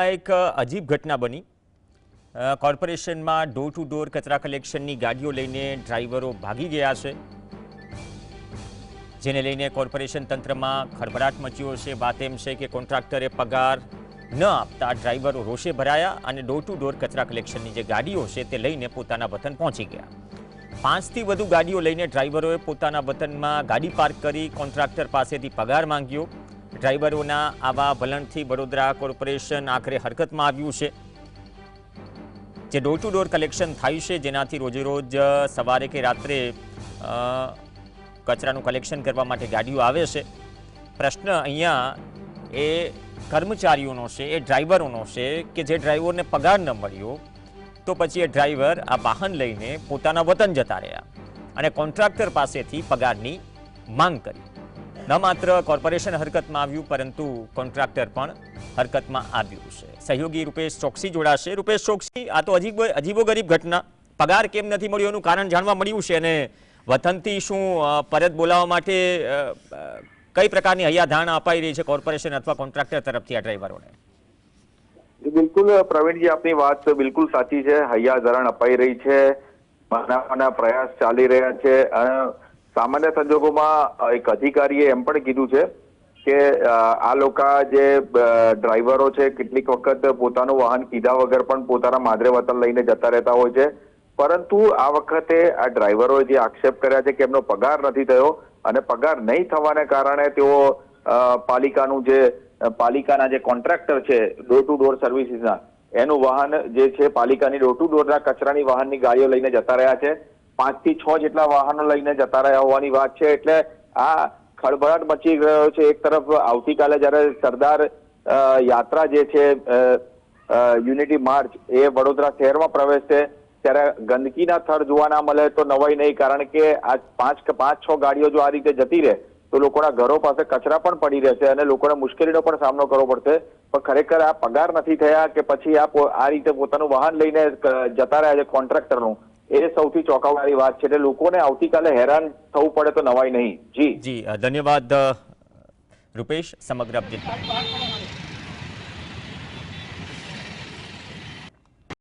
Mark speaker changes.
Speaker 1: એક અજીબ ઘટના બની કોર્પોરેશનમાં ડોર ટુ ડોર કચરા કલેક્શનની ગાડીઓ લઈને ડ્રાઈવરો ભાગી ગયા છે, જેને લઈને કોર્પોરેશન તંત્રમાં ખળભળાટ મચ્યો છે। વાત એમ છે કે કોન્ટ્રાક્ટરે પગાર ન આપતા ડ્રાઈવરો રોષે ભરાયા અને ડોર ટુ ડોર કચરા કલેક્શનની જે ગાડીઓ છે તે લઈને પોતાના વતન પહોંચી ગયા। 5થી વધુ ગાડીઓ લઈને ડ્રાઈવરોએ પોતાના વતનમાં ગાડી પાર્ક કરી કોન્ટ્રાક્ટર પાસેથી પગાર માંગ્યો। ડ્રાઈવરોના આવા વલણથી વડોદરા કોર્પોરેશન આખરે હરકતમાં આવ્યું છે। જે ડોર ટુ ડોર કલેક્શન થાય છે, જેનાથી રોજેરોજ સવારે કે રાત્રે કચરાનું કલેક્શન કરવા માટે ગાડીઓ આવે છે। પ્રશ્ન અહીંયા એ કર્મચારીઓનો છે, એ ડ્રાઈવરોનો છે કે જે ડ્રાઈવરને પગાર ન મળ્યો તો પછી એ ડ્રાઈવર આ વાહન લઈને પોતાના વતન જતા રહ્યા અને કોન્ટ્રાક્ટર પાસેથી પગારની માંગ કરી। ન માત્ર કોર્પોરેશન હરકતમાં આવ્યું, પરંતુ કોન્ટ્રાક્ટર પણ હરકતમાં આવ્યું છે। સહયોગી રૂપેશ ચોકસી જોડાશે। રૂપેશ ચોકસી, આ તો અજીબોગરીબ ઘટના, પગાર કેમ નથી મળ્યો એનું કારણ જાણવા મળ્યું છે અને વતનથી શું પરત બોલાવવા માટે કઈ પ્રકારની હૈયાધારણા અપાઈ રહી છે કોર્પોરેશન અથવા કોન્ટ્રાક્ટર તરફથી આ ડ્રાઈવરોને?
Speaker 2: બિલકુલ પ્રવીણજી, આપની વાત બિલકુલ સાચી છે। હૈયાધારણ અપાઈ રહી છે, મનાવવાના પ્રયાસ ચાલી રહ્યા છે અને સામાન્ય સંજોગોમાં એક અધિકારીએ એમ પણ કીધું છે કે આ લોકો જે ડ્રાઈવરો છે કેટલીક વખત પોતાનું વાહન કીધા વગર પણ પોતાના માદરે વતન લઈને જતા રહેતા હોય છે, પરંતુ આ વખતે આ ડ્રાઈવરોએ જે આક્ષેપ કર્યા છે કે એમનો પગાર નથી થયો અને પગાર નહીં થવાને કારણે તેઓ પાલિકાના જે કોન્ટ્રાક્ટર છે ડોર ટુ ડોર સર્વિસીસના, એનું વાહન જે છે પાલિકાની ડોર ટુ ડોરના કચરાની વાહનની ગાડીઓ લઈને જતા રહ્યા છે। 5 થી 6 જેટલા વાહનો લઈને જતા રહ્યા હોવાની વાત છે। એટલે આ ખળભળાટ મચી ગયો છે। એક તરફ આવતીકાલે જ્યારે સરદાર યાત્રા જે છે યુનિટી માર્ચ એ વડોદરા શહેરમાં પ્રવેશશે, ત્યારે ગંદકીના થર જોવા ના મળે તો નવાઈ નહીં, કારણ કે આ 5-6 ગાડીઓ જો આ રીતે જતી રહે તો લોકોના ઘરો પાસે કચરા પણ પડી રહેશે અને લોકોને મુશ્કેલીનો પણ સામનો કરવો પડશે। પણ ખરેખર આ પગાર નથી થયા કે પછી આ રીતે પોતાનું વાહન લઈને જતા રહ્યા છે કોન્ટ્રાક્ટરનું, એ સૌથી ચોંકાવનારી વાત છે। એટલે લોકોને આવતીકાલે હેરાન થવું પડે તો નવાઈ નહીં। જી
Speaker 1: ધન્યવાદ રૂપેશ સમગ્ર અપડેટ।